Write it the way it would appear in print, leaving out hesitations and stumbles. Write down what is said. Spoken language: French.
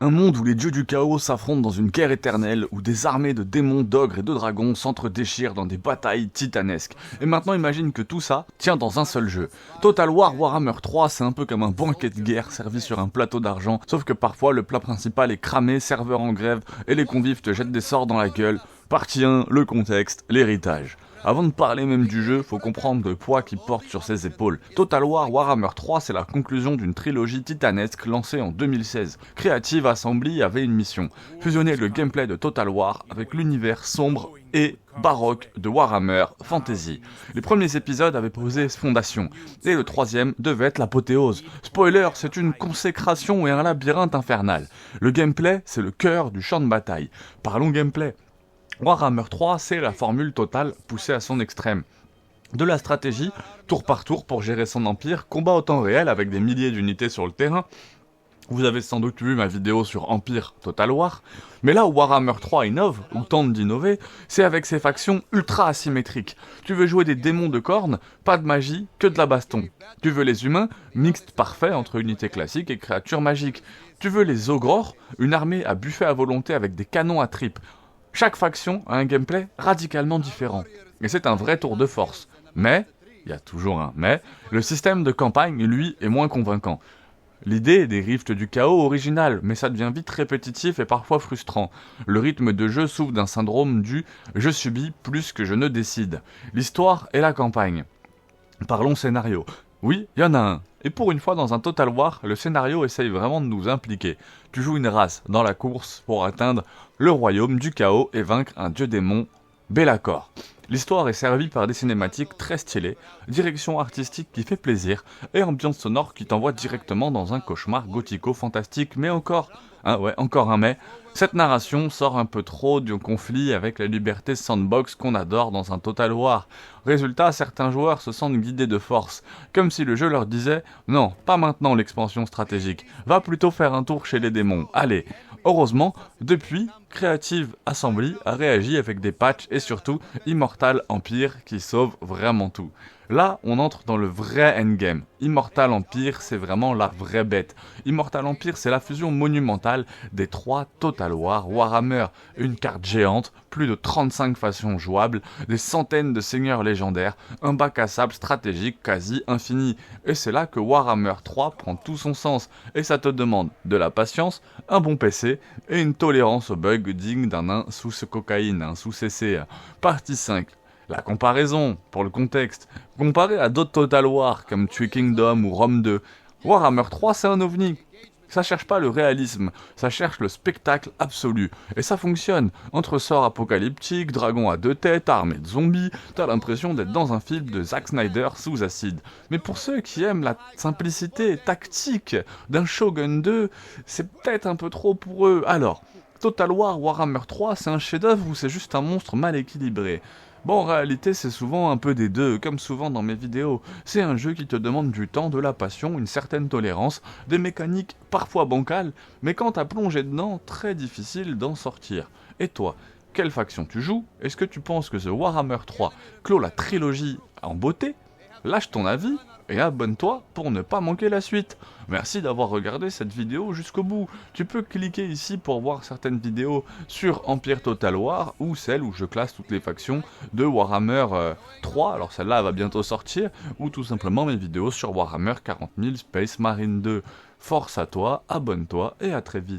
Un monde où les dieux du chaos s'affrontent dans une guerre éternelle, où des armées de démons, d'ogres et de dragons s'entre-déchirent dans des batailles titanesques. Et maintenant imagine que tout ça tient dans un seul jeu. Total War Warhammer 3, c'est un peu comme un banquet de guerre servi sur un plateau d'argent, sauf que parfois le plat principal est cramé, serveur en grève, et les convives te jettent des sorts dans la gueule. Partie 1, le contexte, l'héritage. Avant de parler même du jeu, faut comprendre le poids qu'il porte sur ses épaules. Total War Warhammer 3, c'est la conclusion d'une trilogie titanesque lancée en 2016. Creative Assembly avait une mission, fusionner le gameplay de Total War avec l'univers sombre et baroque de Warhammer Fantasy. Les premiers épisodes avaient posé fondation, et le troisième devait être l'apothéose. Spoiler, c'est une consécration et un labyrinthe infernal. Le gameplay, c'est le cœur du champ de bataille. Parlons gameplay. Warhammer 3, c'est la formule totale poussée à son extrême. De la stratégie, tour par tour pour gérer son empire, combat au temps réel avec des milliers d'unités sur le terrain. Vous avez sans doute vu ma vidéo sur Empire Total War, mais là où Warhammer 3 innove, ou tente d'innover, c'est avec ses factions ultra asymétriques. Tu veux jouer des démons de cornes, pas de magie, que de la baston. Tu veux les humains, mixte parfait entre unités classiques et créatures magiques. Tu veux les ogres, une armée à buffet à volonté avec des canons à tripes. Chaque faction a un gameplay radicalement différent, et c'est un vrai tour de force. Mais, il y a toujours un mais, le système de campagne, lui, est moins convaincant. L'idée des rifts du chaos originale, mais ça devient vite répétitif et parfois frustrant. Le rythme de jeu souffre d'un syndrome du « je subis plus que je ne décide ». L'histoire et la campagne. Parlons scénario. Oui, il y en a un. Et pour une fois dans un Total War, le scénario essaye vraiment de nous impliquer. Tu joues une race dans la course pour atteindre le royaume du chaos et vaincre un dieu démon, Be'lakor. L'histoire est servie par des cinématiques très stylées, direction artistique qui fait plaisir, et ambiance sonore qui t'envoie directement dans un cauchemar gothico-fantastique, mais encore un mais, cette narration sort un peu trop du conflit avec la liberté sandbox qu'on adore dans un Total War. Résultat, certains joueurs se sentent guidés de force, comme si le jeu leur disait « Non, pas maintenant l'expansion stratégique, va plutôt faire un tour chez les démons, allez !» Heureusement, depuis, Creative Assembly a réagi avec des patchs et surtout Immortal Empire qui sauve vraiment tout. Là, on entre dans le vrai endgame. Immortal Empire, c'est vraiment la vraie bête. Immortal Empire, c'est la fusion monumentale des trois Total War Warhammer. Une carte géante, plus de 35 factions jouables, des centaines de seigneurs légendaires, un bac à sable stratégique quasi infini. Et c'est là que Warhammer 3 prend tout son sens. Et ça te demande de la patience, un bon PC et une tolérance aux bugs digne d'un nain sous cocaïne, sous CC. Partie 5. La comparaison, pour le contexte. Comparé à d'autres Total War comme Three Kingdom ou Rome 2, Warhammer 3 c'est un ovni. Ça cherche pas le réalisme, ça cherche le spectacle absolu. Et ça fonctionne. Entre sorts apocalyptiques, dragons à deux têtes, armées de zombies, t'as l'impression d'être dans un film de Zack Snyder sous acide. Mais pour ceux qui aiment la simplicité tactique d'un Shogun 2, c'est peut-être un peu trop pour eux. Alors, Total War Warhammer 3, c'est un chef-d'œuvre ou c'est juste un monstre mal équilibré? Bon, en réalité, c'est souvent un peu des deux, comme souvent dans mes vidéos. C'est un jeu qui te demande du temps, de la passion, une certaine tolérance, des mécaniques parfois bancales, mais quand t'as plongé dedans, très difficile d'en sortir. Et toi, quelle faction tu joues? Est-ce que tu penses que ce Warhammer 3 clôt la trilogie en beauté? Lâche ton avis et abonne-toi pour ne pas manquer la suite. Merci d'avoir regardé cette vidéo jusqu'au bout. Tu peux cliquer ici pour voir certaines vidéos sur Empire Total War ou celles où je classe toutes les factions de Warhammer 3, alors celle-là elle va bientôt sortir, ou tout simplement mes vidéos sur Warhammer 40 000 Space Marine 2. Force à toi, abonne-toi et à très vite.